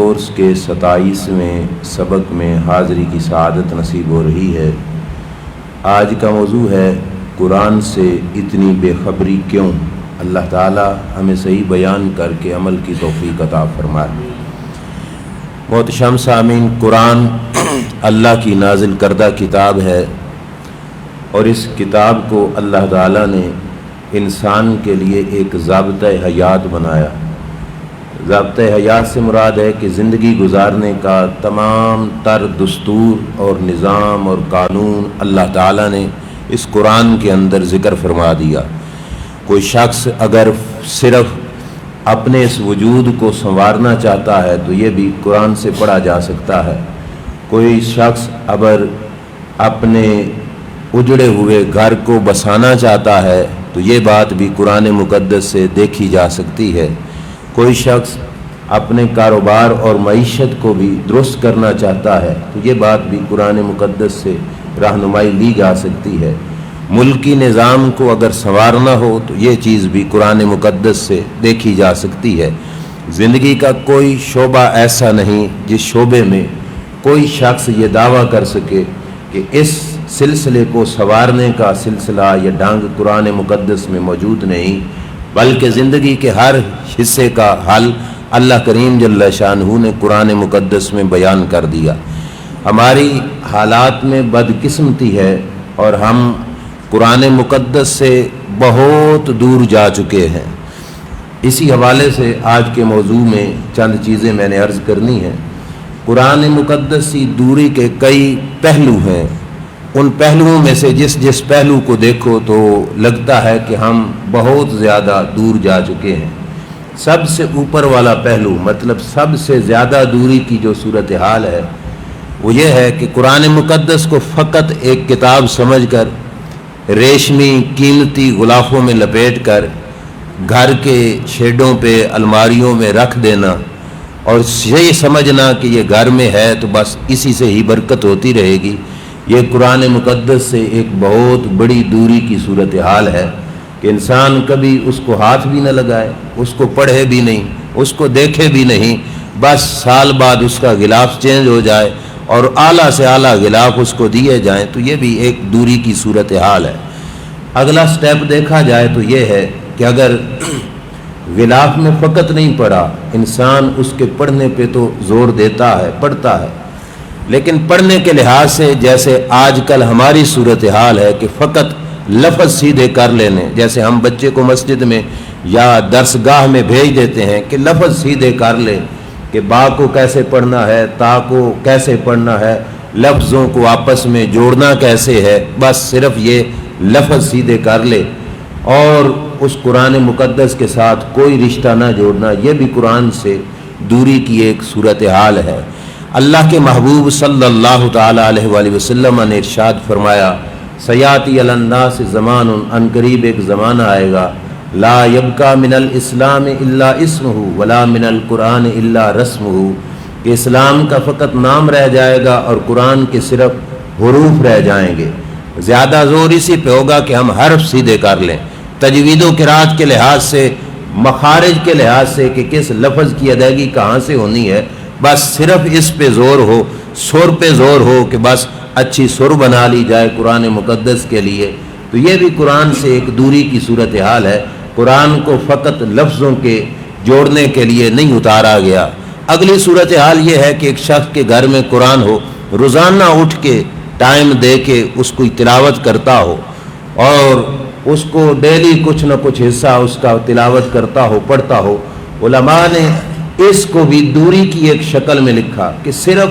Course کے 27ویں سبق میں حاضری کی سعادت نصیب ہو رہی ہے۔ آج کا موضوع ہے قرآن سے اتنی بے خبری کیوں؟ اللہ تعالی ہمیں صحیح بیان کر کے عمل کی توفیق عطا فرمائے۔ محترم سامعین، قرآن اللہ کی نازل کردہ کتاب ہے اور اس کتاب کو اللہ تعالی نے انسان کے لیے ایک ضابطۂ حیات بنایا۔ ضابطۂ حیات سے مراد ہے کہ زندگی گزارنے کا تمام تر دستور اور نظام اور قانون اللہ تعالیٰ نے اس قرآن کے اندر ذکر فرما دیا۔ کوئی شخص اگر صرف اپنے اس وجود کو سنوارنا چاہتا ہے تو یہ بھی قرآن سے پڑھا جا سکتا ہے۔ کوئی شخص اگر اپنے اجڑے ہوئے گھر کو بسانا چاہتا ہے تو یہ بات بھی قرآن مقدس سے دیکھی جا سکتی ہے۔ کوئی شخص اپنے کاروبار اور معیشت کو بھی درست کرنا چاہتا ہے تو یہ بات بھی قرآن مقدس سے رہنمائی لی جا سکتی ہے۔ ملکی نظام کو اگر سنوارنا ہو تو یہ چیز بھی قرآن مقدس سے دیکھی جا سکتی ہے۔ زندگی کا کوئی شعبہ ایسا نہیں جس شعبے میں کوئی شخص یہ دعویٰ کر سکے کہ اس سلسلے کو سنوارنے کا سلسلہ یا ڈانگ قرآن مقدس میں موجود نہیں، بلکہ زندگی کے ہر حصے کا حل اللہ کریم جل شانہ نے قرآن مقدس میں بیان کر دیا۔ ہماری حالات میں بدقسمتی ہے اور ہم قرآن مقدس سے بہت دور جا چکے ہیں۔ اسی حوالے سے آج کے موضوع میں چند چیزیں میں نے عرض کرنی ہیں۔ قرآن مقدس کی دوری کے کئی پہلو ہیں۔ ان پہلوؤں میں سے جس پہلو کو دیکھو تو لگتا ہے کہ ہم بہت زیادہ دور جا چکے ہیں۔ سب سے اوپر والا پہلو، مطلب سب سے زیادہ دوری کی جو صورتحال ہے وہ یہ ہے کہ قرآن مقدس کو فقط ایک کتاب سمجھ کر ریشمی قیمتی غلافوں میں لپیٹ کر گھر کے شیڈوں پہ الماریوں میں رکھ دینا اور یہ سمجھنا کہ یہ گھر میں ہے تو بس اسی سے ہی برکت ہوتی رہے گی، یہ قرآن مقدس سے ایک بہت بڑی دوری کی صورتحال ہے کہ انسان کبھی اس کو ہاتھ بھی نہ لگائے، اس کو پڑھے بھی نہیں، اس کو دیکھے بھی نہیں، بس سال بعد اس کا غلاف چینج ہو جائے اور اعلیٰ سے اعلیٰ غلاف اس کو دیے جائیں تو یہ بھی ایک دوری کی صورتحال ہے۔ اگلا سٹیپ دیکھا جائے تو یہ ہے کہ اگر غلاف میں فقط نہیں پڑھا، انسان اس کے پڑھنے پہ تو زور دیتا ہے، پڑھتا ہے، لیکن پڑھنے کے لحاظ سے جیسے آج کل ہماری صورتحال ہے کہ فقط لفظ سیدھے کر لینے، جیسے ہم بچے کو مسجد میں یا درسگاہ میں بھیج دیتے ہیں کہ لفظ سیدھے کر لے کہ با کو کیسے پڑھنا ہے، تا کو کیسے پڑھنا ہے، لفظوں کو آپس میں جوڑنا کیسے ہے، بس صرف یہ لفظ سیدھے کر لے اور اس قرآن مقدس کے ساتھ کوئی رشتہ نہ جوڑنا، یہ بھی قرآن سے دوری کی ایک صورتحال ہے۔ اللہ کے محبوب صلی اللہ تعالیٰ علیہ وآلہ وسلم نے ارشاد فرمایا، سیاتی علی الناس زمان، ان قریب ایک زمانہ آئے گا، لا یبقى من الاسلام الا اسمہ ولا من القرآن الا رسمہ، کہ اسلام کا فقط نام رہ جائے گا اور قرآن کے صرف حروف رہ جائیں گے۔ زیادہ زور اسی پہ ہوگا کہ ہم حرف سیدھے کر لیں، تجوید و قرات کے لحاظ سے، مخارج کے لحاظ سے کہ کس لفظ کی ادائیگی کہاں سے ہونی ہے، بس صرف اس پہ زور ہو، سر پہ زور ہو کہ بس اچھی سر بنا لی جائے قرآن مقدس کے لیے، تو یہ بھی قرآن سے ایک دوری کی صورتحال ہے۔ قرآن کو فقط لفظوں کے جوڑنے کے لیے نہیں اتارا گیا۔ اگلی صورتحال یہ ہے کہ ایک شخص کے گھر میں قرآن ہو، روزانہ اٹھ کے ٹائم دے کے اس کو تلاوت کرتا ہو اور اس کو ڈیلی کچھ نہ کچھ حصہ اس کا تلاوت کرتا ہو، پڑھتا ہو۔ علماء نے اس کو بھی دوری کی ایک شکل میں لکھا کہ صرف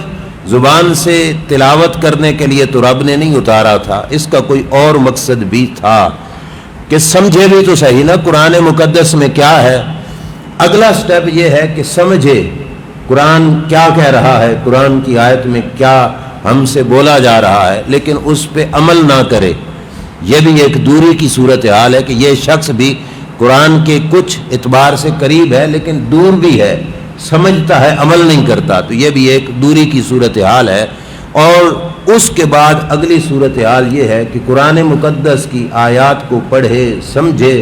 زبان سے تلاوت کرنے کے لیے تو رب نے نہیں اتارا تھا، اس کا کوئی اور مقصد بھی تھا کہ سمجھے بھی تو صحیح نا قرآن مقدس میں کیا ہے۔ اگلا سٹیپ یہ ہے کہ سمجھے قرآن کیا کہہ رہا ہے، قرآن کی آیت میں کیا ہم سے بولا جا رہا ہے، لیکن اس پہ عمل نہ کرے۔ یہ بھی ایک دوری کی صورتحال ہے کہ یہ شخص بھی قرآن کے کچھ اعتبار سے قریب ہے لیکن دور بھی ہے، سمجھتا ہے، عمل نہیں کرتا، تو یہ بھی ایک دوری کی صورتحال ہے۔ اور اس کے بعد اگلی صورتحال یہ ہے کہ قرآن مقدس کی آیات کو پڑھے، سمجھے،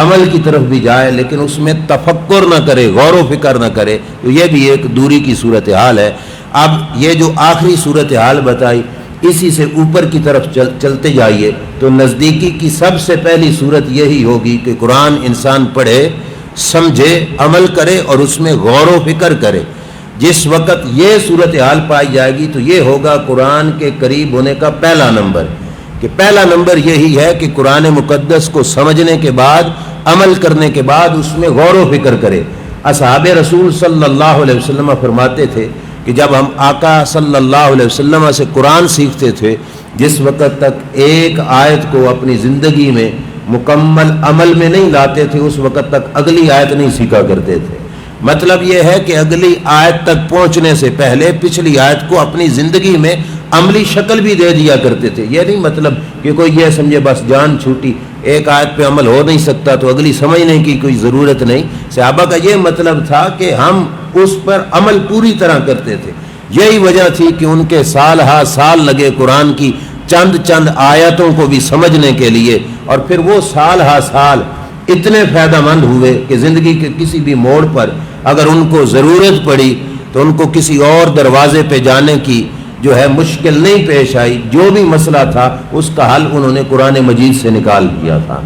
عمل کی طرف بھی جائے لیکن اس میں تفکر نہ کرے، غور و فکر نہ کرے، تو یہ بھی ایک دوری کی صورتحال ہے۔ اب یہ جو آخری صورتحال بتائی اسی سے اوپر کی طرف چلتے جائیے تو نزدیکی کی سب سے پہلی صورت یہی ہوگی کہ قرآن انسان پڑھے، سمجھے، عمل کرے اور اس میں غور و فکر کرے۔ جس وقت یہ صورتحال پائی جائے گی تو یہ ہوگا قرآن کے قریب ہونے کا پہلا نمبر، کہ پہلا نمبر یہی ہے کہ قرآن مقدس کو سمجھنے کے بعد، عمل کرنے کے بعد اس میں غور و فکر کرے۔ اصحاب رسول صلی اللہ علیہ وسلم فرماتے تھے کہ جب ہم آقا صلی اللہ علیہ وسلم سے قرآن سیکھتے تھے، جس وقت تک ایک آیت کو اپنی زندگی میں مکمل عمل میں نہیں لاتے تھے اس وقت تک اگلی آیت نہیں سیکھا کرتے تھے۔ مطلب یہ ہے کہ اگلی آیت تک پہنچنے سے پہلے پچھلی آیت کو اپنی زندگی میں عملی شکل بھی دے دیا کرتے تھے۔ یہ نہیں مطلب کہ کوئی یہ سمجھے بس جان چھوٹی، ایک آیت پہ عمل ہو نہیں سکتا تو اگلی سمجھنے کی کوئی ضرورت نہیں۔ صحابہ کا یہ مطلب تھا کہ ہم اس پر عمل پوری طرح کرتے تھے۔ یہی وجہ تھی کہ ان کے سال ہا سال لگے قرآن کی چند آیتوں کو بھی سمجھنے کے لیے، اور پھر وہ سال ہا سال اتنے فائدہ مند ہوئے کہ زندگی کے کسی بھی موڑ پر اگر ان کو ضرورت پڑی تو ان کو کسی اور دروازے پہ جانے کی جو ہے مشکل نہیں پیش آئی۔ جو بھی مسئلہ تھا اس کا حل انہوں نے قرآن مجید سے نکال دیا تھا۔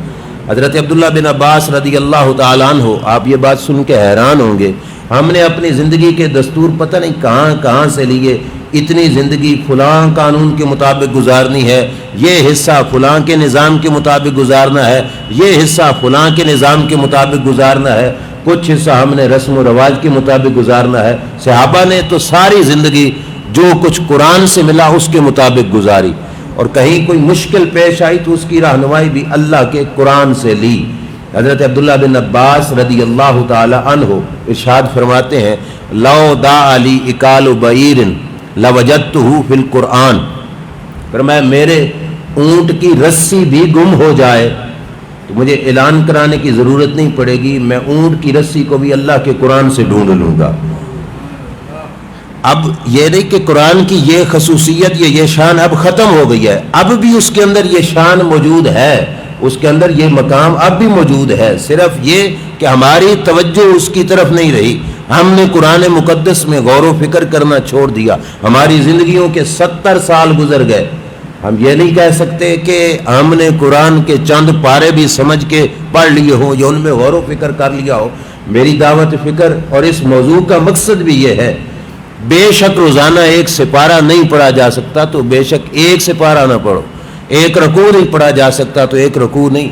حضرت عبداللہ بن عباس رضی اللہ تعالیٰ عنہ، آپ یہ بات سن کے حیران ہوں گے، ہم نے اپنی زندگی کے دستور پتہ نہیں کہاں سے لیے، اتنی زندگی فلاں قانون کے مطابق گزارنی ہے، یہ حصہ فلاں کے نظام کے مطابق گزارنا ہے، یہ حصہ فلاں کے نظام کے مطابق گزارنا ہے، کچھ حصہ ہم نے رسم و رواج کے مطابق گزارنا ہے۔ صحابہ نے تو ساری زندگی جو کچھ قرآن سے ملا اس کے مطابق گزاری، اور کہیں کوئی مشکل پیش آئی تو اس کی رہنمائی بھی اللہ کے قرآن سے لی۔ حضرت عبداللہ بن عباس رضی اللہ تعالی عنہ ارشاد فرماتے ہیں، لو دا علی اکال بعیر لوجدتہ فی القرآن، فرمایا میرے اونٹ کی رسی بھی گم ہو جائے تو مجھے اعلان کرانے کی ضرورت نہیں پڑے گی، میں اونٹ کی رسی کو بھی اللہ کے قرآن سے ڈھونڈ لوں گا۔ اب یہ نہیں کہ قرآن کی یہ خصوصیت یہ شان اب ختم ہو گئی ہے، اب بھی اس کے اندر یہ شان موجود ہے، اس کے اندر یہ مقام اب بھی موجود ہے، صرف یہ کہ ہماری توجہ اس کی طرف نہیں رہی، ہم نے قرآن مقدس میں غور و فکر کرنا چھوڑ دیا، ہماری زندگیوں کے 70 سال گزر گئے۔ ہم یہ نہیں کہہ سکتے کہ ہم نے قرآن کے چند پارے بھی سمجھ کے پڑھ لیے ہوں یا ان میں غور و فکر کر لیا ہو۔ میری دعوت فکر اور اس موضوع کا مقصد بھی یہ ہے، بے شک روزانہ ایک سپارہ نہیں پڑھا جا سکتا تو بے شک ایک سپارہ نہ پڑھو، ایک رکوع نہیں پڑھا جا سکتا تو ایک رکوع نہیں،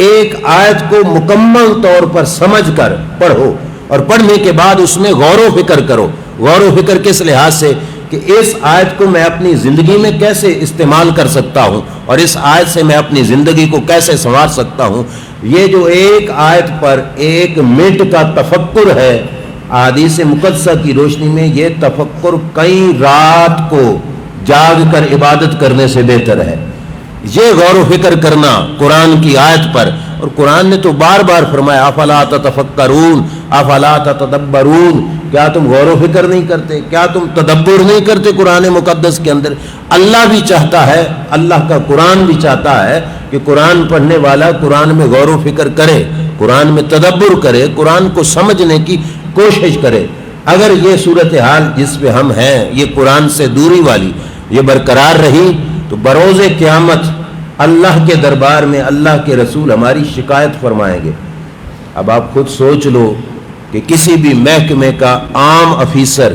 ایک آیت کو مکمل طور پر سمجھ کر پڑھو، اور پڑھنے کے بعد اس میں غور و فکر کرو۔ غور و فکر کس لحاظ سے کہ اس آیت کو میں اپنی زندگی میں کیسے استعمال کر سکتا ہوں اور اس آیت سے میں اپنی زندگی کو کیسے سنوار سکتا ہوں۔ یہ جو ایک آیت پر ایک منٹ کا تفکر ہے، احادیث مقدسہ کی روشنی میں یہ تفکر کئی رات کو جاگ کر عبادت کرنے سے بہتر ہے۔ یہ غور و فکر کرنا قرآن کی آیت پر، اور قرآن نے تو بار بار فرمایا افلا تتفکرون افلا تتدبرون، کیا تم غور و فکر نہیں کرتے، کیا تم تدبر نہیں کرتے قرآن مقدس کے اندر؟ اللہ بھی چاہتا ہے، اللہ کا قرآن بھی چاہتا ہے کہ قرآن پڑھنے والا قرآن میں غور و فکر کرے، قرآن میں تدبر کرے، قرآن کو سمجھنے کی کوشش کرے۔ اگر یہ صورتحال جس پہ ہم ہیں، یہ قرآن سے دوری والی، یہ برقرار رہی تو بروز قیامت اللہ کے دربار میں اللہ کے رسول ہماری شکایت فرمائیں گے۔ اب آپ خود سوچ لو کہ کسی بھی محکمے کا عام افیسر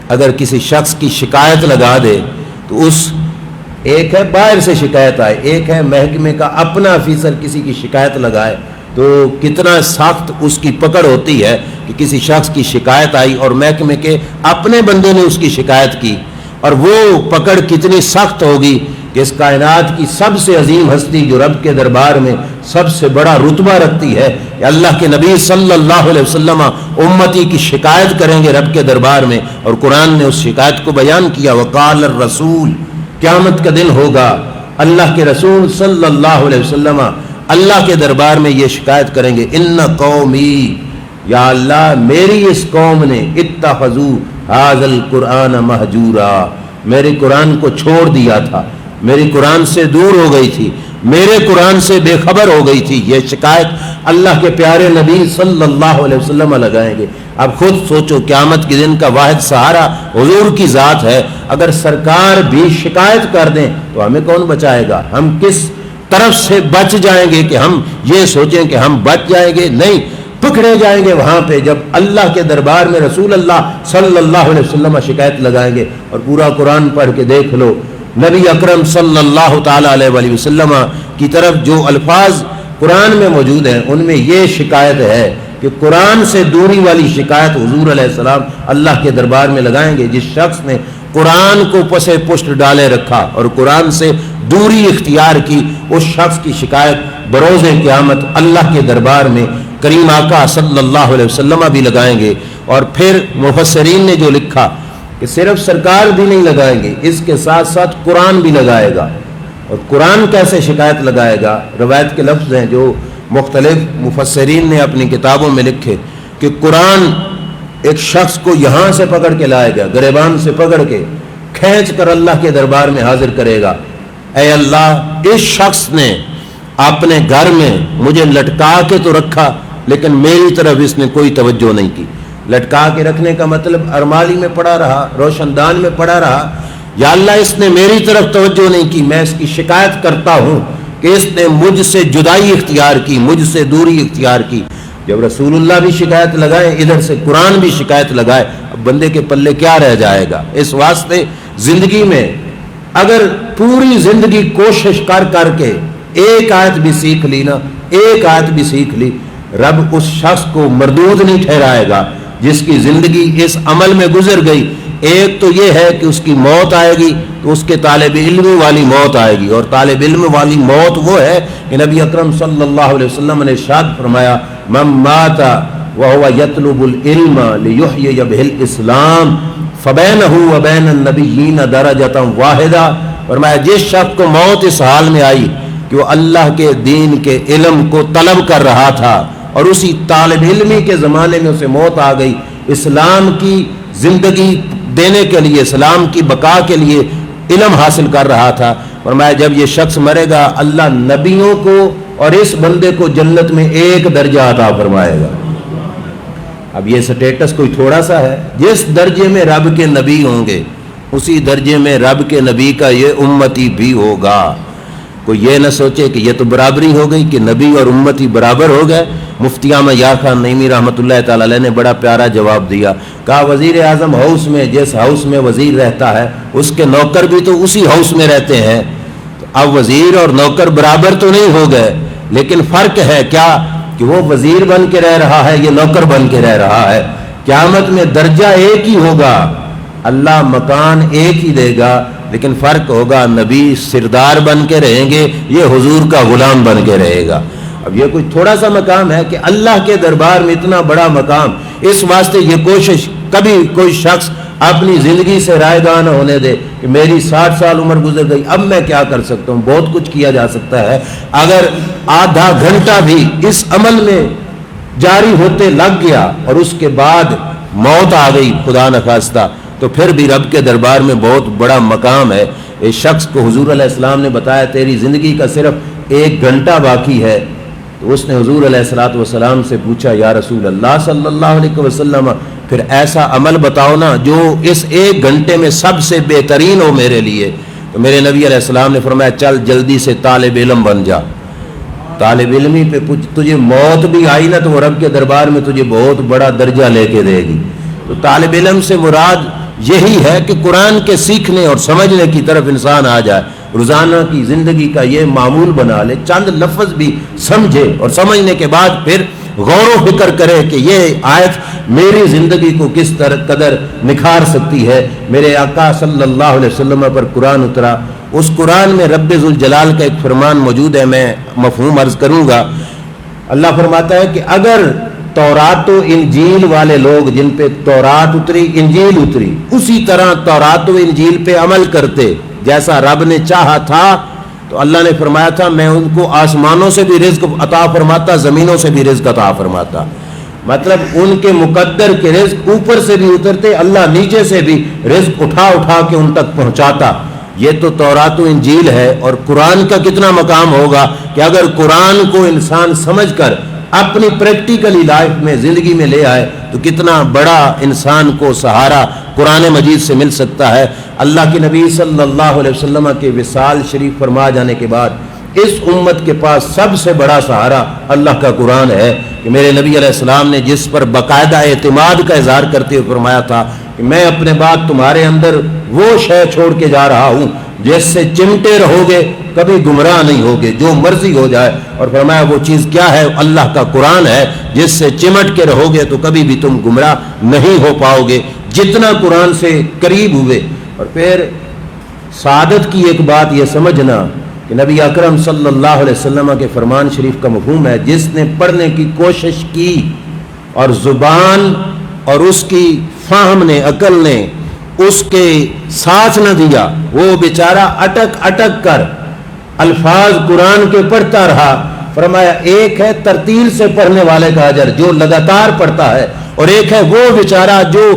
اگر کسی شخص کی شکایت لگا دے تو اس ایک ہے باہر سے شکایت آئے، ایک ہے محکمے کا اپنا افیسر کسی کی شکایت لگائے، تو کتنا سخت اس کی پکڑ ہوتی ہے کہ کسی شخص کی شکایت آئی اور محکمے کے اپنے بندے نے اس کی شکایت کی، اور وہ پکڑ کتنی سخت ہوگی کہ اس کائنات کی سب سے عظیم ہستی جو رب کے دربار میں سب سے بڑا رتبہ رکھتی ہے، کہ اللہ کے نبی صلی اللہ علیہ وسلم امتی کی شکایت کریں گے رب کے دربار میں، اور قرآن نے اس شکایت کو بیان کیا۔ وقال الرسول، قیامت کا دن ہوگا، اللہ کے رسول صلی اللہ علیہ وسلم اللہ کے دربار میں یہ شکایت کریں گے، ان قومی، یا اللہ میری اس قوم نے اتخذوا ھذا القرآن مہجورا، میرے قرآن کو چھوڑ دیا تھا، میری قرآن سے دور ہو گئی تھی، میرے قرآن سے بے خبر ہو گئی تھی. یہ شکایت اللہ کے پیارے نبی صلی اللہ علیہ وسلم لگائیں گے. اب خود سوچو, قیامت کے دن کا واحد سہارا حضور کی ذات ہے. اگر سرکار بھی شکایت کر دیں تو ہمیں کون بچائے گا؟ ہم کس طرف سے بچ جائیں گے کہ ہم یہ سوچیں کہ ہم بچ جائیں گے؟ نہیں, پکڑے جائیں گے وہاں پہ جب اللہ کے دربار میں رسول اللہ صلی اللہ علیہ وسلم شکایت لگائیں گے. اور پورا قرآن پڑھ کے دیکھ لو, نبی اکرم صلی اللہ تعالیٰ علیہ وآلہ وسلم کی طرف جو الفاظ قرآن میں موجود ہیں ان میں یہ شکایت ہے کہ قرآن سے دوری والی شکایت حضور علیہ السلام اللہ کے دربار میں لگائیں گے. جس شخص نے قرآن کو پس پشت ڈالے رکھا اور قرآن سے دوری اختیار کی, اس شخص کی شکایت بروز قیامت اللہ کے دربار میں کریم آقا صلی اللہ علیہ وسلم بھی لگائیں گے. اور پھر مفسرین نے جو لکھا کہ صرف سرکار بھی نہیں لگائیں گے, اس کے ساتھ ساتھ قرآن بھی لگائے گا. اور قرآن کیسے شکایت لگائے گا؟ روایت کے لفظ ہیں جو مختلف مفسرین نے اپنی کتابوں میں لکھے کہ قرآن ایک شخص کو یہاں سے پکڑ کے لائے گا, گریبان سے پکڑ کے کھینچ کر اللہ کے دربار میں حاضر کرے گا. اے اللہ, اس شخص نے اپنے گھر میں مجھے لٹکا کے تو رکھا لیکن میری طرف اس نے کوئی توجہ نہیں کی. لٹکا کے رکھنے کا مطلب ارمالی میں پڑا رہا, روشن دان میں پڑا رہا. یا اللہ, اس نے میری طرف توجہ نہیں کی, میں اس کی شکایت کرتا ہوں کہ اس نے مجھ سے جدائی اختیار کی, مجھ سے دوری اختیار کی. جب رسول اللہ بھی شکایت لگائے, ادھر سے قرآن بھی شکایت لگائے, اب بندے کے پلے کیا رہ جائے گا؟ اس واسطے زندگی میں اگر پوری زندگی کوشش کر کر کے ایک آیت بھی سیکھ لی نا, ایک آیت بھی سیکھ لی, رب اس شخص کو مردود نہیں ٹھہرائے گا جس کی زندگی اس عمل میں گزر گئی. ایک تو یہ ہے کہ اس کی موت آئے گی تو اس کے طالب علم والی موت آئے گی, اور طالب علم والی موت وہ ہے کہ نبی اکرم صلی اللہ علیہ وسلم نے ارشاد فرمایا, من مات وهو يطلب العلم ليحيي به الاسلام فبينه وبين النبيين درجة واحدة. فرمایا جس شخص کو موت اس حال میں آئی کہ وہ اللہ کے دین کے علم کو طلب کر رہا تھا اور اسی طالب علمی کے زمانے میں اسے موت آ گئی, اسلام کی زندگی دینے کے لیے, اسلام کی بقا کے لیے علم حاصل کر رہا تھا. فرمایا جب یہ شخص مرے گا اللہ نبیوں کو اور اس بندے کو جنت میں ایک درجہ عطا فرمائے گا. اب یہ سٹیٹس کوئی تھوڑا سا ہے, جس درجے میں رب کے نبی ہوں گے اسی درجے میں رب کے نبی کا یہ امتی بھی ہوگا. کوئی یہ نہ سوچے کہ یہ تو برابری ہو گئی کہ نبی اور امتی برابر ہو گئے. مفتی احمد یار خان نعیمی رحمۃ اللہ تعالی علیہ نے بڑا پیارا جواب دیا. کہا وزیر اعظم ہاؤس میں جس ہاؤس میں وزیر رہتا ہے اس کے نوکر بھی تو اسی ہاؤس میں رہتے ہیں. تو اب وزیر اور نوکر برابر تو نہیں ہو گئے, لیکن فرق ہے کیا کہ وہ وزیر بن کے رہ رہا ہے, یہ نوکر بن کے رہ رہا ہے. قیامت میں درجہ ایک ہی ہوگا, اللہ مکان ایک ہی دے گا, لیکن فرق ہوگا نبی سردار بن کے رہیں گے, یہ حضور کا غلام بن کے رہے گا. اب یہ کوئی تھوڑا سا مقام ہے کہ اللہ کے دربار میں اتنا بڑا مقام. اس واسطے یہ کوشش کبھی کوئی شخص اپنی زندگی سے رائے نہ ہونے دے کہ میری 60 سال عمر گزر گئی, اب میں کیا کر سکتا ہوں. بہت کچھ کیا جا سکتا ہے. اگر آدھا گھنٹہ بھی اس عمل میں جاری ہوتے لگ گیا اور اس کے بعد موت آ گئی خدا نخواستہ, تو پھر بھی رب کے دربار میں بہت بڑا مقام ہے. اس شخص کو حضور علیہ السلام نے بتایا تیری زندگی کا صرف 1 گھنٹہ باقی ہے. تو اس نے حضور علیہ السلام سے پوچھا, یا رسول اللہ صلی اللہ علیہ وسلم, پھر ایسا عمل بتاؤ نا جو اس 1 گھنٹے میں سب سے بہترین ہو میرے لیے. تو میرے نبی علیہ السلام نے فرمایا چل جلدی سے طالب علم بن جا. طالب علمی پہ تجھے موت بھی آئی نا تو وہ رب کے دربار میں تجھے بہت بڑا درجہ لے کے دے گی. تو طالب علم سے مراد یہی ہے کہ قرآن کے سیکھنے اور سمجھنے کی طرف انسان آ جائے, روزانہ کی زندگی کا یہ معمول بنا لے, چند لفظ بھی سمجھے اور سمجھنے کے بعد پھر غور و فکر کرے کہ یہ آیت میری زندگی کو کس قدر نکھار سکتی ہے. میرے آقا صلی اللہ علیہ وسلم پر قرآن اترا, اس قرآن میں رب ذوالجلال کا ایک فرمان موجود ہے, میں مفہوم عرض کروں گا. اللہ فرماتا ہے کہ اگر تورات و انجیل والے لوگ جن پہ تورات اتری انجیل اتری اسی طرح تورات و انجیل پہ عمل کرتے جیسا رب نے چاہا تھا, تو اللہ نے فرمایا تھا میں ان کو آسمانوں سے بھی رزق عطا فرماتا, زمینوں سے بھی رزق عطا فرماتا. مطلب ان کے مقدر کے رزق اوپر سے بھی اترتے, اللہ نیچے سے بھی رزق اٹھا اٹھا کے ان تک پہنچاتا. یہ تو تورات و انجیل ہے، اور قرآن کا کتنا مقام ہوگا کہ اگر قرآن کو انسان سمجھ کر اپنی پریکٹیکلی لائف میں زندگی میں لے آئے تو کتنا بڑا انسان کو سہارا قرآن مجید سے مل سکتا ہے۔ اللہ کے نبی صلی اللہ علیہ وسلم کے وصال شریف فرما جانے کے بعد اس امت کے پاس سب سے بڑا سہارا اللہ کا قرآن ہے کہ میرے نبی علیہ السلام نے جس پر باقاعدہ اعتماد کا اظہار کرتے ہوئے فرمایا تھا کہ میں اپنے بعد تمہارے اندر وہ شے چھوڑ کے جا رہا ہوں جس سے چمٹے رہو گے کبھی گمراہ نہیں ہوگے، جو مرضی ہو جائے، اور فرمایا وہ چیز کیا ہے؟ اللہ کا قرآن ہے جس سے چمٹ کے رہو گے تو کبھی بھی تم گمراہ نہیں ہو پاؤ گے۔ جتنا قرآن سے قریب ہوئے، اور پھر سعادت کی ایک بات یہ سمجھنا کہ نبی اکرم صلی اللہ علیہ وسلم کے فرمان شریف کا مفہوم ہے جس نے پڑھنے کی کوشش کی اور زبان اور اس کی فہم نے، عقل نے اس کے ساتھ نہ دیا، وہ بیچارہ اٹک اٹک کر الفاظ قرآن کے پڑھتا رہا۔ فرمایا ایک ہے ترتیل سے پڑھنے والے کا اجر جو لگاتار پڑھتا ہے، اور ایک ہے وہ بیچارہ جو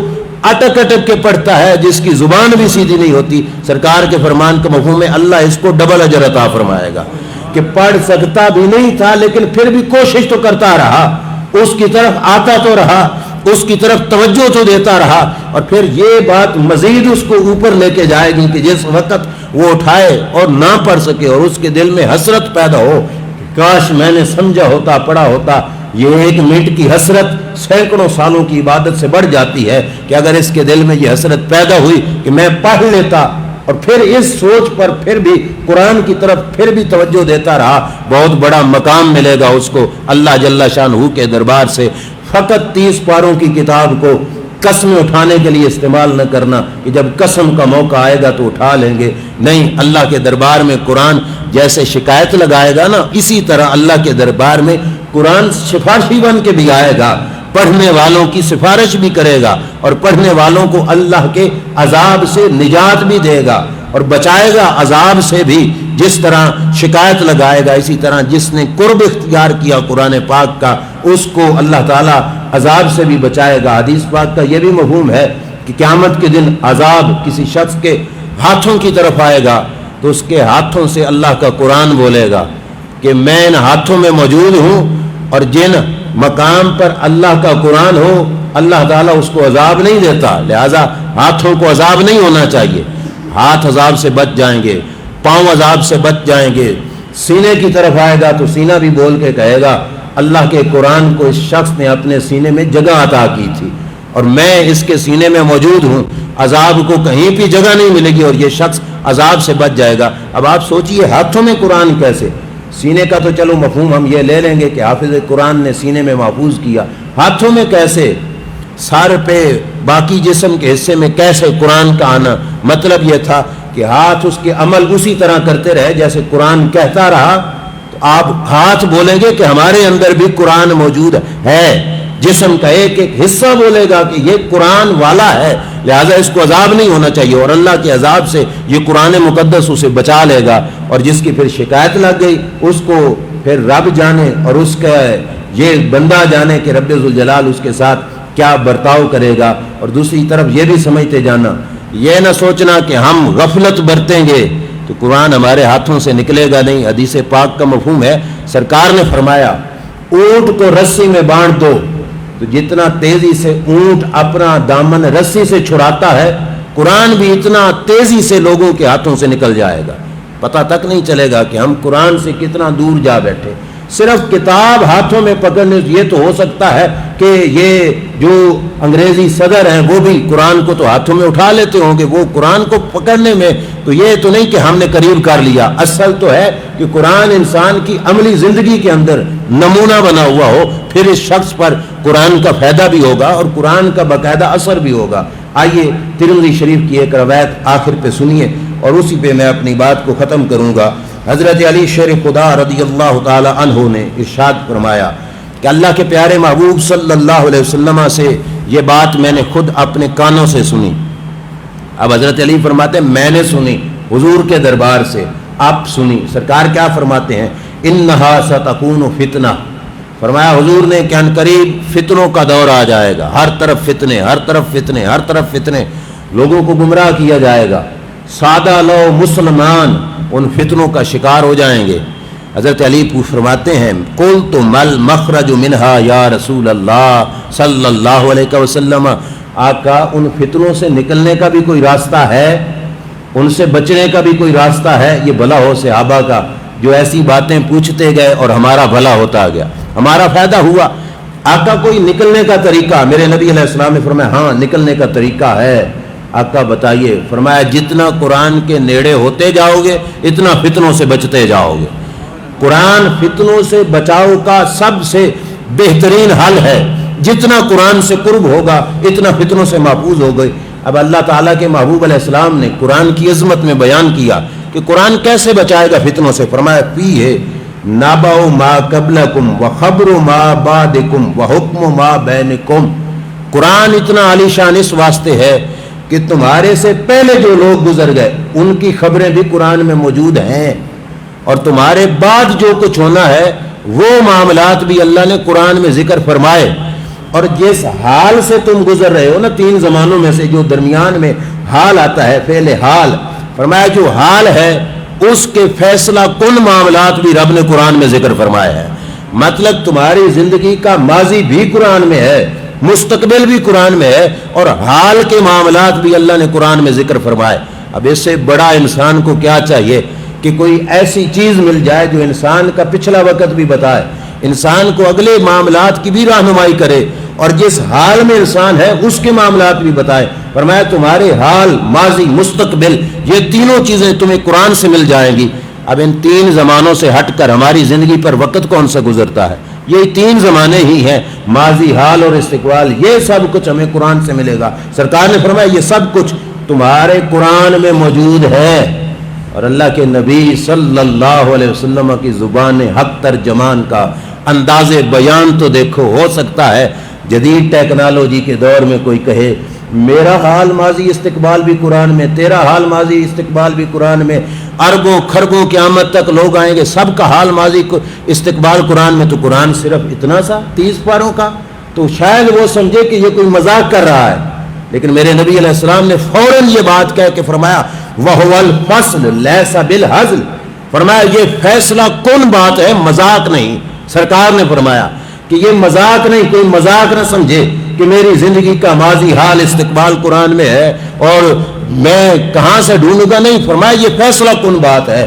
اٹک اٹک کے پڑھتا ہے جس کی زبان بھی سیدھی نہیں ہوتی۔ سرکار کے فرمان کا مفہوم ہے اللہ اس کو ڈبل اجر عطا فرمائے گا کہ پڑھ سکتا بھی نہیں تھا لیکن پھر بھی کوشش تو کرتا رہا، اس کی طرف آتا تو رہا، اس کی طرف توجہ تو دیتا رہا، اور پھر یہ بات مزید اس کو اوپر لے کے جائے گی کہ جس وقت وہ اٹھائے اور نہ پڑھ سکے اور اس کے دل میں حسرت پیدا ہو، کاش میں نے سمجھا ہوتا، پڑھا ہوتا۔ یہ ایک منٹ کی حسرت سینکڑوں سالوں کی عبادت سے بڑھ جاتی ہے کہ اگر اس کے دل میں یہ حسرت پیدا ہوئی کہ میں پڑھ لیتا، اور پھر اس سوچ پر پھر بھی قرآن کی طرف پھر بھی توجہ دیتا رہا، بہت بڑا مقام ملے گا اس کو اللہ جل شانہ کے دربار سے۔ فقط 30 پاروں کی کتاب کو قسم اٹھانے کے لیے استعمال نہ کرنا کہ جب قسم کا موقع آئے گا تو اٹھا لیں گے، نہیں، اللہ کے دربار میں قرآن جیسے شکایت لگائے گا نا، اسی طرح اللہ کے دربار میں قرآن سفارشی بن کے بھی آئے گا، پڑھنے والوں کی سفارش بھی کرے گا، اور پڑھنے والوں کو اللہ کے عذاب سے نجات بھی دے گا اور بچائے گا عذاب سے بھی۔ جس طرح شکایت لگائے گا اسی طرح جس نے قرب اختیار کیا قرآن پاک کا اس کو اللہ تعالیٰ عذاب سے بھی بچائے گا۔ حدیث پاک کا یہ بھی مفہوم ہے کہ قیامت کے دن عذاب کسی شخص کے ہاتھوں کی طرف آئے گا تو اس کے ہاتھوں سے اللہ کا قرآن بولے گا کہ میں ان ہاتھوں میں موجود ہوں، اور جن مقام پر اللہ کا قرآن ہو اللہ تعالیٰ اس کو عذاب نہیں دیتا، لہذا ہاتھوں کو عذاب نہیں ہونا چاہیے۔ ہاتھ عذاب سے بچ جائیں گے، پاؤں عذاب سے بچ جائیں گے۔ سینے کی طرف آئے گا تو سینہ بھی بول کے کہے گا اللہ کے قرآن کو اس شخص نے اپنے سینے میں جگہ عطا کی تھی اور میں اس کے سینے میں موجود ہوں، عذاب کو کہیں بھی جگہ نہیں ملے گی اور یہ شخص عذاب سے بچ جائے گا۔ اب آپ سوچئے ہاتھوں میں قرآن کیسے؟ سینے کا تو چلو مفہوم ہم یہ لے لیں گے کہ حافظ قرآن نے سینے میں محفوظ کیا، ہاتھوں میں کیسے؟ سر پہ باقی جسم کے حصے میں کیسے قرآن کا آنا؟ مطلب یہ تھا کہ ہاتھ اس کے عمل اسی طرح کرتے رہے جیسے قرآن کہتا رہا، تو آپ ہاتھ بولیں گے کہ ہمارے اندر بھی قرآن موجود ہے، جسم کا ایک ایک حصہ بولے گا کہ یہ قرآن والا ہے، لہذا اس کو عذاب نہیں ہونا چاہیے، اور اللہ کے عذاب سے یہ قرآن مقدس اسے بچا لے گا۔ اور جس کی پھر شکایت لگ گئی اس کو پھر رب جانے اور اس کا یہ بندہ جانے کہ رب ذوالجلال اس کے ساتھ کیا برتاؤ کرے گا۔ اور دوسری طرف یہ بھی سمجھتے جانا، یہ نہ سوچنا کہ ہم غفلت برتیں گے تو قرآن ہمارے ہاتھوں سے نکلے گا، نہیں۔ حدیث پاک کا مفہوم ہے، سرکار نے فرمایا اونٹ کو رسی میں باندھ دو تو جتنا تیزی سے اونٹ اپنا دامن رسی سے چھڑاتا ہے قرآن بھی اتنا تیزی سے لوگوں کے ہاتھوں سے نکل جائے گا، پتہ تک نہیں چلے گا کہ ہم قرآن سے کتنا دور جا بیٹھے۔ صرف کتاب ہاتھوں میں پکڑنے یہ تو ہو سکتا ہے کہ یہ جو انگریزی صدر ہیں وہ بھی قرآن کو تو ہاتھوں میں اٹھا لیتے ہوں گے، وہ قرآن کو پکڑنے میں تو یہ تو نہیں کہ ہم نے قریب کر لیا، اصل تو ہے کہ قرآن انسان کی عملی زندگی کے اندر نمونہ بنا ہوا ہو، پھر اس شخص پر قرآن کا فائدہ بھی ہوگا اور قرآن کا باقاعدہ اثر بھی ہوگا۔ آئیے ترمذی شریف کی ایک روایت آخر پہ سنیے اور اسی پہ میں اپنی بات کو ختم کروں گا۔ حضرت علی شیر خدا رضی اللہ تعالی عنہ نے ارشاد فرمایا کہ اللہ کے پیارے محبوب صلی اللہ علیہ وسلم سے یہ بات میں نے خود اپنے کانوں سے سنی۔ اب حضرت علی فرماتے ہیں میں نے سنی حضور کے دربار سے، آپ سنی۔ سرکار کیا فرماتے ہیں؟ انہا ستکون فتنہ، فرمایا حضور نے کہ ان قریب فتنوں کا دور آ جائے گا، ہر طرف فتنے، ہر طرف فتنے، ہر طرف فتنے، لوگوں کو گمراہ کیا جائے گا۔ سادہ لو مسلمان ان فتنوں کا شکار ہو جائیں گے۔ حضرت علی فرماتے ہیں قلت مل مخرج منہا یا رسول اللہ صلی اللہ علیہ وسلم، آقا ان فتنوں سے نکلنے کا بھی کوئی راستہ ہے، ان سے بچنے کا بھی کوئی راستہ ہے؟ یہ بھلا ہو صحابہ کا جو ایسی باتیں پوچھتے گئے اور ہمارا بھلا ہوتا گیا، ہمارا فائدہ ہوا۔ آقا کوئی نکلنے کا طریقہ؟ میرے نبی علیہ السلام نے فرمایا ہاں نکلنے کا طریقہ ہے۔ آقا بتائیے؟ فرمایا جتنا قرآن کے نیڑے ہوتے جاؤ گے اتنا فتنوں سے بچتے جاؤ گے۔ قرآن فتنوں سے بچاؤ کا سب سے بہترین حل ہے، جتنا قرآن سے قرب ہوگا اتنا فتنوں سے محفوظ ہو گئے۔ اب اللہ تعالیٰ کے محبوب علیہ السلام نے قرآن کی عظمت میں بیان کیا کہ قرآن کیسے بچائے گا فتنوں سے۔ فرمایا فی ہے نبأ ما قبلکم وخبر ما بعدکم وحکم ما بینکم، قرآن اتنا عالی شان اس واسطے ہے کہ تمہارے سے پہلے جو لوگ گزر گئے ان کی خبریں بھی قرآن میں موجود ہیں، اور تمہارے بعد جو کچھ ہونا ہے وہ معاملات بھی اللہ نے قرآن میں ذکر فرمائے۔ اور جس حال سے تم گزر رہے ہو نا، تین زمانوں میں سے جو درمیان میں حال آتا ہے، فعل حال، فرمایا جو حال ہے اس کے فیصلہ کن معاملات بھی رب نے قرآن میں ذکر فرمایا ہے۔ مطلب تمہاری زندگی کا ماضی بھی قرآن میں ہے، مستقبل بھی قرآن میں ہے، اور حال کے معاملات بھی اللہ نے قرآن میں ذکر فرمائے۔ اب اس سے بڑا انسان کو کیا چاہیے کہ کوئی ایسی چیز مل جائے جو انسان کا پچھلا وقت بھی بتائے، انسان کو اگلے معاملات کی بھی رہنمائی کرے، اور جس حال میں انسان ہے اس کے معاملات بھی بتائے۔ فرمایا تمہارے حال، ماضی، مستقبل، یہ تینوں چیزیں تمہیں قرآن سے مل جائیں گی۔ اب ان تین زمانوں سے ہٹ کر ہماری زندگی پر وقت کون سا گزرتا ہے؟ یہ تین زمانے ہی ہیں، ماضی، حال اور استقبال، یہ سب کچھ ہمیں قرآن سے ملے گا۔ سرکار نے فرمایا یہ سب کچھ تمہارے قرآن میں موجود ہے، اور اللہ کے نبی صلی اللہ علیہ وسلم کی زبان حق ترجمان کا انداز بیان تو دیکھو۔ ہو سکتا ہے جدید ٹیکنالوجی کے دور میں کوئی کہے میرا حال ماضی استقبال بھی قرآن میں، تیرا حال ماضی استقبال بھی قرآن میں، اربوں خربوں قیامت تک لوگ آئیں گے سب کا حال ماضی استقبال قرآن میں، تو قرآن صرف اتنا سا 30 پاروں کا، تو شاید وہ سمجھے کہ یہ کوئی مذاق کر رہا ہے۔ لیکن میرے نبی علیہ السلام نے فوراً یہ بات کہہ کے فرمایا وَهُوَ الْفَصْلُ لَيْسَ بِالْهَزْلِ، فرمایا یہ فیصلہ کن بات ہے، مذاق نہیں۔ سرکار نے فرمایا کہ یہ مذاق نہیں، کوئی مذاق نہ سمجھے کہ میری زندگی کا ماضی، حال، استقبال قرآن میں ہے اور میں کہاں سے ڈھونڈوں گا، نہیں۔ فرمایا یہ فیصلہ کن بات ہے،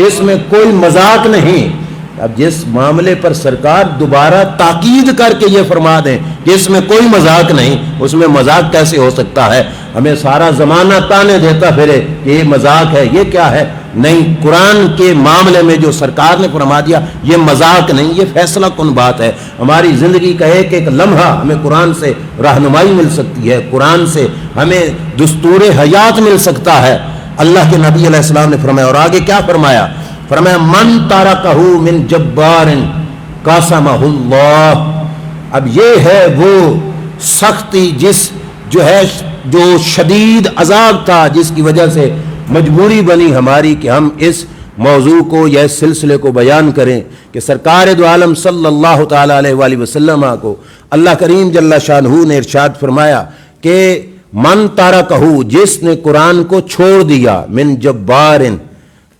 اس میں کوئی مذاق نہیں۔ اب جس معاملے پر سرکار دوبارہ تاکید کر کے یہ فرما دیں کہ اس میں کوئی مذاق نہیں، اس میں مذاق کیسے ہو سکتا ہے؟ ہمیں سارا زمانہ تانے دیتا پھرے کہ یہ مذاق ہے، یہ کیا ہے؟ نہیں، قرآن کے معاملے میں جو سرکار نے فرما دیا یہ مذاق نہیں، یہ فیصلہ کن بات ہے۔ ہماری زندگی کا ایک ایک لمحہ ہمیں قرآن سے رہنمائی مل سکتی ہے، قرآن سے ہمیں دستور حیات مل سکتا ہے۔ اللہ کے نبی علیہ السلام نے فرمایا، اور آگے کیا فرمایا؟ فرمایا من ترکہ من جبار قاسمہ اللہ۔ اب یہ ہے وہ سختی جو شدید عذاب تھا، جس کی وجہ سے مجبوری بنی ہماری کہ ہم اس موضوع کو یا اس سلسلے کو بیان کریں کہ سرکار دو عالم صلی اللہ تعالی علیہ وآلہ وسلم کو اللہ کریم جل شانہ نے ارشاد فرمایا کہ من ترکہ، جس نے قرآن کو چھوڑ دیا، من جبار،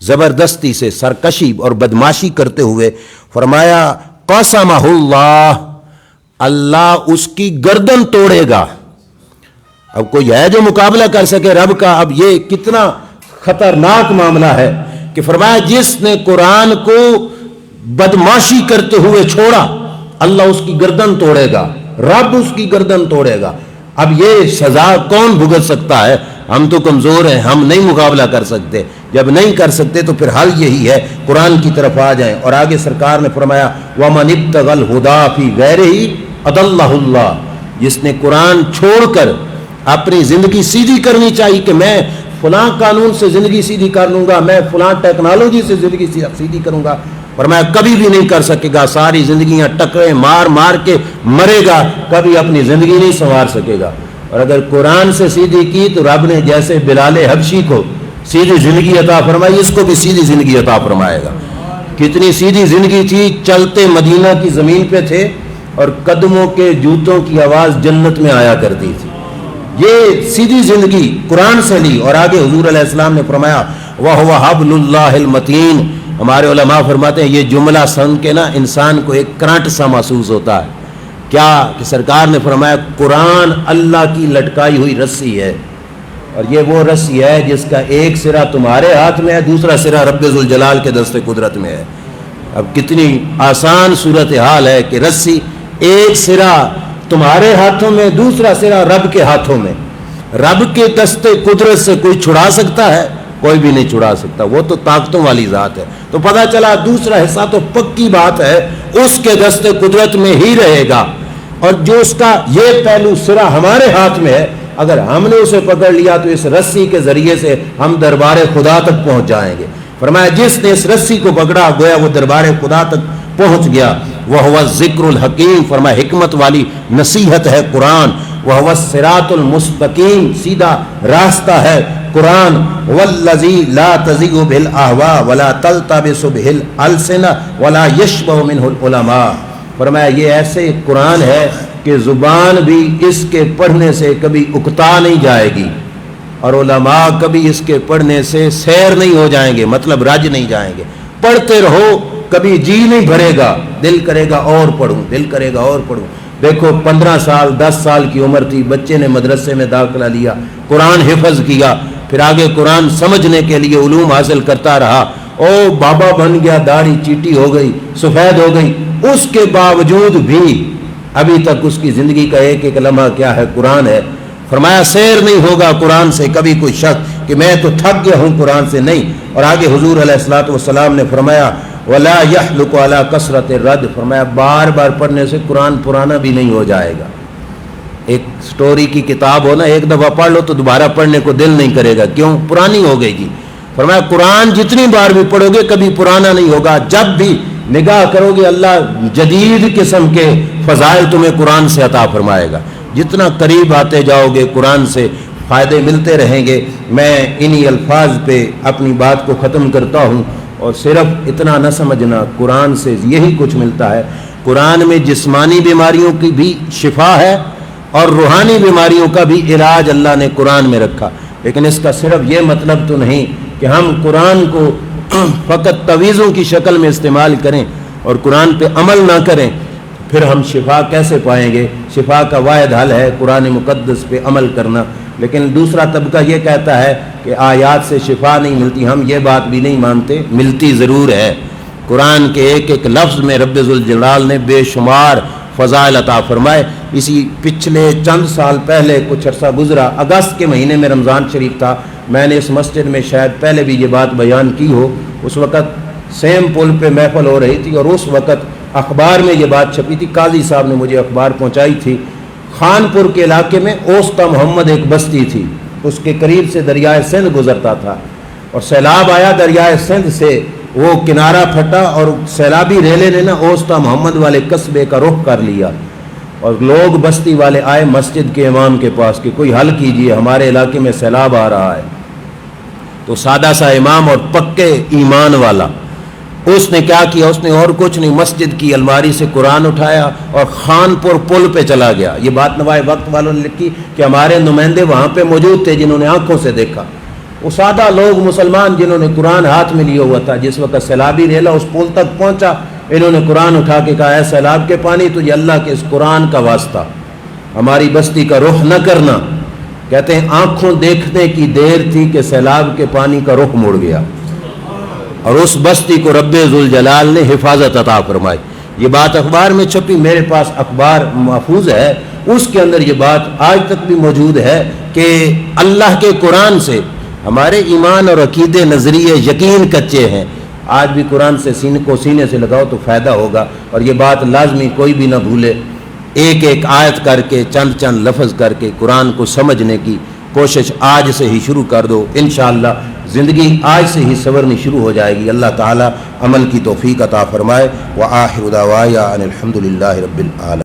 زبردستی سے سرکشی اور بدماشی کرتے ہوئے، فرمایا قسمہ اللہ، اللہ اس کی گردن توڑے گا۔ اب کوئی ہے جو مقابلہ کر سکے رب کا؟ اب یہ کتنا خطرناک معاملہ ہے کہ فرمایا جس نے قرآن کو بدماشی کرتے ہوئے چھوڑا، اللہ اس کی گردن توڑے گا، رب اس کی گردن توڑے گا۔ اب یہ سزا کون بھگت سکتا ہے؟ ہم تو کمزور ہیں، ہم نہیں مقابلہ کر سکتے۔ جب نہیں کر سکتے تو پھر حل یہی ہے قرآن کی طرف آ جائیں۔ اور آگے سرکار نے فرمایا وَمَنِ ابْتَغَى الْهُدَىٰ فِي غَيْرِهِ أَضَلَّهُ اللَّهُ، جس نے قرآن چھوڑ کر اپنی زندگی سیدھی کرنی چاہیے کہ میں فلاں قانون سے زندگی سیدھی کر لوں گا، میں فلاں ٹیکنالوجی سے زندگی سیدھی کروں گا، فرمایا کبھی بھی نہیں کر سکے گا۔ ساری زندگیاں ٹکرے مار مار کے مرے گا، کبھی اپنی زندگی نہیں سنوار سکے گا۔ اور اگر قرآن سے سیدھی کی تو رب نے جیسے بلال حبشی کو سیدھی زندگی عطا فرمائی، اس کو بھی سیدھی زندگی عطا فرمائے گا۔ کتنی سیدھی زندگی تھی، چلتے مدینہ کی زمین پہ تھے اور قدموں کے جوتوں کی آواز جنت میں آیا کرتی تھی۔ یہ سیدھی زندگی قرآن سے لی، اور آگے حضور علیہ السلام نے فرمایا وَهُوَ حَبْلُ اللَّهِ الْمَتِينُ. ہمارے علماء فرماتے ہیں یہ جملہ سن کے نا انسان کو ایک کرنٹ سا محسوس ہوتا ہے. کیا کہ سرکار نے فرمایا قرآن اللہ کی لٹکائی ہوئی رسی ہے، اور یہ وہ رسی ہے جس کا ایک سرا تمہارے ہاتھ میں ہے، دوسرا سرا رب ذوالجلال کے دست قدرت میں ہے. اب کتنی آسان صورتحال ہے کہ رسی ایک سرا تمہارے ہاتھوں میں، دوسرا سرا رب کے ہاتھوں میں. رب کے دست قدرت سے کوئی چھڑا سکتا ہے؟ کوئی بھی نہیں چھڑا سکتا، وہ تو طاقتوں والی ذات ہے. تو پتہ چلا دوسرا حصہ تو پکی بات ہے اس کے دست قدرت میں ہی رہے گا، اور جو اس کا یہ پہلو سرا ہمارے ہاتھ میں ہے، اگر ہم نے اسے پکڑ لیا تو اس رسی کے ذریعے سے ہم دربار خدا تک پہنچ جائیں گے. فرمایا جس نے اس رسی کو پکڑا گویا وہ دربار خدا تک پہنچ گیا. وَهُوَ الذِّكْرُ الْحَكِيمُ. فرمایا حکمت والی نصیحت ہے قرآن. وَهُوَ الصِّرَاطُ الْمُسْتَقِيمُ. سیدھا راستہ ہے قرآن. وَالَّذِي لَا تَزِغُ بِهِ الْأَهْوَاءُ وَلَا تَلْتَبِسُ بِهِ الْأَلْسِنَةُ وَلَا يَشْبَهُ مِنْهُ الْعُلَمَاءُ. فرمایا یہ ایسے قرآن ہے کہ زبان بھی اس کے پڑھنے سے کبھی اکتا نہیں جائے گی، اور علماء کبھی اس کے پڑھنے سے سیر نہیں ہو جائیں گے، مطلب رج نہیں جائیں گے. پڑھتے رہو کبھی جی نہیں بھرے گا، دل کرے گا اور پڑھوں، دل کرے گا اور پڑھوں. دیکھو 15 سال 10 سال کی عمر تھی، بچے نے مدرسے میں داخلہ لیا، قرآن حفظ کیا، پھر آگے قرآن سمجھنے کے لیے علوم حاصل کرتا رہا. او بابا بن گیا، داڑھی چیٹی ہو گئی، سفید ہو گئی، اس کے باوجود بھی ابھی تک اس کی زندگی کا ایک ایک لمحہ کیا ہے؟ قرآن ہے. فرمایا سیر نہیں ہوگا قرآن سے کبھی کوئی شک کہ میں تو تھک گیا ہوں قرآن سے، نہیں. اور آگے حضور علیہ الصلوۃ والسلام نے فرمایا وَلَا يَحْلُقُ عَلَىٰ كَثْرَةِ الرَّدِّ. فرمایا بار بار پڑھنے سے قرآن پرانا بھی نہیں ہو جائے گا. ایک سٹوری کی کتاب ہو نا، ایک دفعہ پڑھ لو تو دوبارہ پڑھنے کو دل نہیں کرے گا، کیوں؟ پرانی ہو گئی گی. فرمایا قرآن جتنی بار بھی پڑھو گے کبھی پرانا نہیں ہوگا. جب بھی نگاہ کرو گے اللہ جدید قسم کے فضائل تمہیں قرآن سے عطا فرمائے گا. جتنا قریب آتے جاؤ گے قرآن سے فائدے ملتے رہیں گے. میں انہی الفاظ پہ اپنی بات کو ختم کرتا ہوں، اور صرف اتنا نہ سمجھنا قرآن سے یہی کچھ ملتا ہے. قرآن میں جسمانی بیماریوں کی بھی شفا ہے اور روحانی بیماریوں کا بھی علاج اللہ نے قرآن میں رکھا. لیکن اس کا صرف یہ مطلب تو نہیں کہ ہم قرآن کو فقط تویزوں کی شکل میں استعمال کریں اور قرآن پہ عمل نہ کریں. پھر ہم شفا کیسے پائیں گے؟ شفا کا واحد حل ہے قرآن مقدس پہ عمل کرنا. لیکن دوسرا طبقہ یہ کہتا ہے کہ آیات سے شفا نہیں ملتی. ہم یہ بات بھی نہیں مانتے، ملتی ضرور ہے. قرآن کے ایک ایک لفظ میں رب ذوالجلال نے بے شمار فضائل عطا فرمائے. اسی پچھلے چند سال پہلے کچھ عرصہ گزرا، اگست کے مہینے میں رمضان شریف تھا. میں نے اس مسجد میں شاید پہلے بھی یہ بات بیان کی ہو. اس وقت سیم پل پہ محفل ہو رہی تھی، اور اس وقت اخبار میں یہ بات چھپی تھی. قاضی صاحب نے مجھے اخبار پہنچائی تھی. خانپور کے علاقے میں اوسطا محمد ایک بستی تھی، اس کے قریب سے دریائے سندھ گزرتا تھا، اور سیلاب آیا دریائے سندھ سے، وہ کنارہ پھٹا اور سیلابی ریلے نے نا اوسطا محمد والے قصبے کا رخ کر لیا. اور لوگ بستی والے آئے مسجد کے امام کے پاس کہ کوئی حل کیجئے، ہمارے علاقے میں سیلاب آ رہا ہے. تو سادہ سا امام اور پکے ایمان والا اس نے کیا کیا؟ اس نے اور کچھ نہیں، مسجد کی الماری سے قرآن اٹھایا اور خانپور پل پہ چلا گیا. یہ بات نوائے وقت والوں نے لکھی کہ ہمارے نمائندے وہاں پہ موجود تھے جنہوں نے آنکھوں سے دیکھا. وہ سادہ لوگ مسلمان جنہوں نے قرآن ہاتھ میں لیا ہوا تھا، جس وقت سیلابی ریلا اس پل تک پہنچا، انہوں نے قرآن اٹھا کے کہا اے سیلاب کے پانی تجھے اللہ کے اس قرآن کا واسطہ ہماری بستی کا رخ نہ کرنا. کہتے ہیں آنکھوں دیکھنے کی دیر تھی کہ سیلاب کے پانی کا رخ مڑ گیا، اور اس بستی کو رب ذوالجلال نے حفاظت عطا فرمائی. یہ بات اخبار میں چھپی، میرے پاس اخبار محفوظ ہے، اس کے اندر یہ بات آج تک بھی موجود ہے کہ اللہ کے قرآن سے ہمارے ایمان اور عقیدے نظریے یقین کچے ہیں. آج بھی قرآن سے سینے سے لگاؤ تو فائدہ ہوگا. اور یہ بات لازمی کوئی بھی نہ بھولے، ایک ایک آیت کر کے چند چند لفظ کر کے قرآن کو سمجھنے کی کوشش آج سے ہی شروع کر دو. انشاءاللہ زندگی آج سے ہی سنورنی شروع ہو جائے گی. اللہ تعالی عمل کی توفیق عطا فرمائے. وآخر دعوانا ان الحمد للہ رب العالمین.